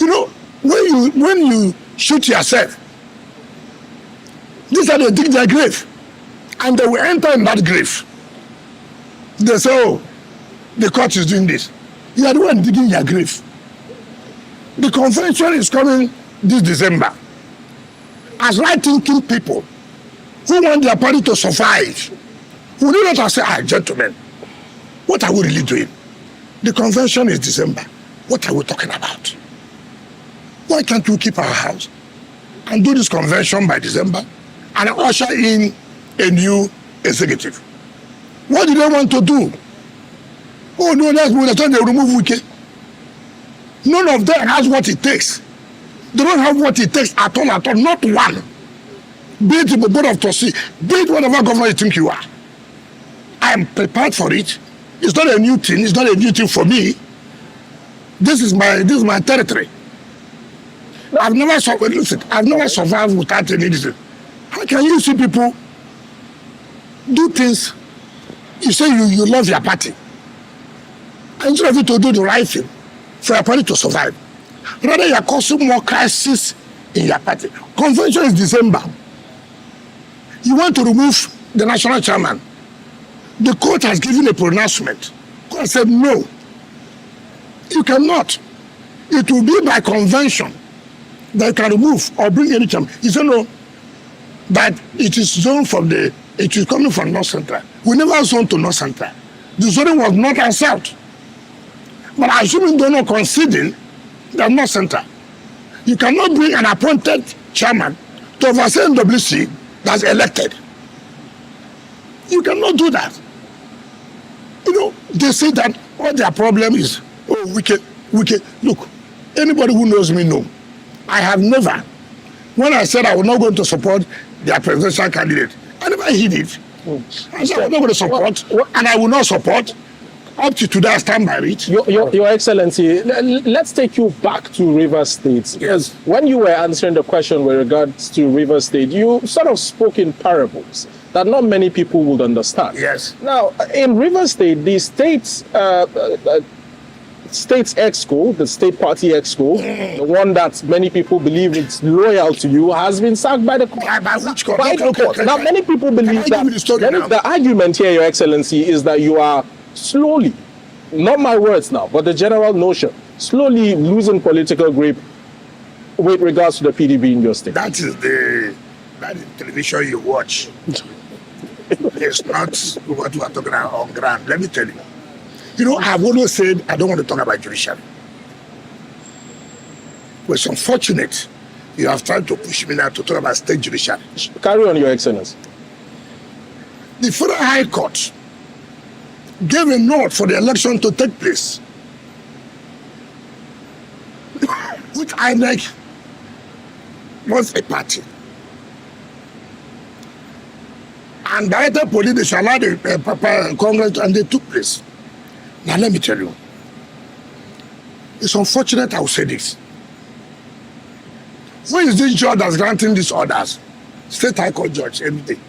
You know, when you shoot yourself, these are they dig their grave, and they will enter in that grave. They say, oh, the court is doing this. You are the one digging your grave. The convention is coming this December. As right-thinking people who want their party to survive, we do not say, gentlemen, what are we really doing? The convention is December. What are we talking about? Why can't we keep our house and do this convention by December and usher in a new executive? What do they want to do? Oh, no, that's when they remove Wike. None of them has what it takes. They don't have what it takes at all, not one. Be it the board of trustees, be it whatever governor you think you are. I am prepared for it. It's not a new thing. It's not a new thing for me. This is my territory. I've never survived without any reason. How can you see people do things? You say you love your party. And instead of you to do the right thing for your party to survive, rather you are causing more crisis in your party. Convention is December. You want to remove the national chairman. The court has given a pronouncement. The court said no. You cannot. It will be by convention that you can remove or bring any chairman. You say no. That it is zoned it is coming from North Central. We never zoned to North Central. The zoning was North and South. But assuming they're not conceding, they're North Central. You cannot bring an appointed chairman to oversee NWC that's elected. You cannot do that. You know, they say that all their problem is, oh, wicked. Look, anybody who knows me know. I have never, when I said I was not going to support their presidential candidate, I never hid it. I said I was not going to support, and I will not support. Up to today, I stand by it. Your Excellency, let's take you back to Rivers State. Yes. When you were answering the question with regards to Rivers State, you sort of spoke in parables that not many people would understand. Yes. Now, in Rivers State, the state's exco, the state party exco, the one that many people believe is loyal to you, has been sacked by the court. By which court? By the court. Now, many people believe that the argument here, Your Excellency, is that you are slowly, not my words now, but the general notion, slowly losing political grip with regards to the PDP in your state. That is the television you watch. It's not what we are talking about on ground. Let me tell you. You know, I've always said I don't want to talk about judiciary. Well, it's unfortunate you have tried to push me now to talk about state judiciary. Carry on, Your Excellency. The Federal High Court gave a note for the election to take place, which INEC was a party. And directed police, they shall allow the Congress, and they took place. Now let me tell you, it's unfortunate I will say this. Who is this judge that's granting these orders? State High Court judge every day.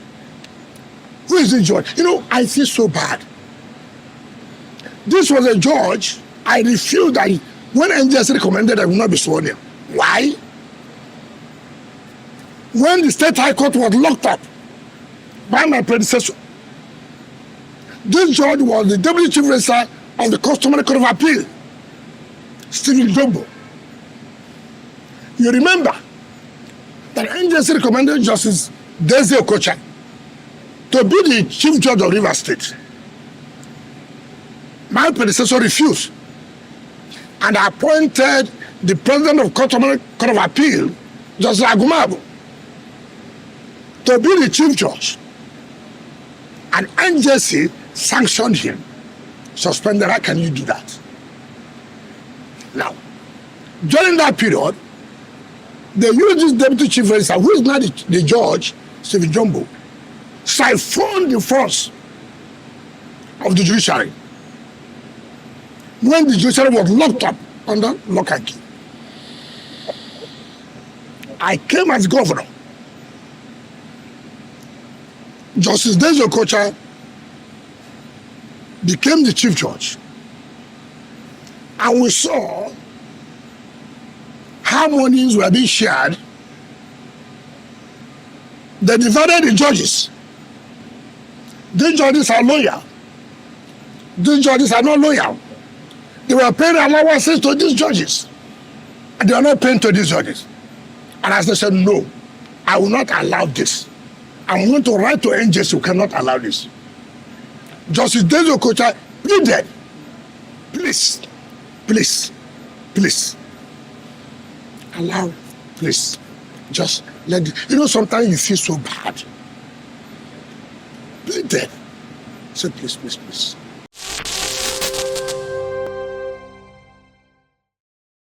Who is this judge? You know, I feel so bad. This was a judge I refused that when NJS recommended I will not be sworn in. Why? When the State High Court was locked up by my predecessor, this judge was the Deputy Chief Registrar of the Customary Court of Appeal, Oko-Jumbo. You remember that NJS recommended Justice Deze Okocha to be the Chief Judge of Rivers State. My predecessor refused and appointed the President of Customary Court of Appeal, Justice Agumabo, to be the Chief Judge. And NJC sanctioned him, suspended. How can you do that? Now, during that period, they used this Deputy Chief Registrar, who is now the judge, Oko-Jumbo, siphoned the force of the judiciary when the judiciary was locked up under lock and key. I came as governor. Justice Deze Okocha became the chief judge. And we saw how monies were being shared, they divided the judges. These judges are loyal. These judges are not loyal. They were paying allowances to these judges. And they are not paying to these judges. And as they said, no, I will not allow this. I'm going to write to NJS, you cannot allow this. Justice Daisy Okocha pleaded, please, please, please, allow, please, just let it. You know, sometimes you feel so bad. Pleaded. Say, please, please, please.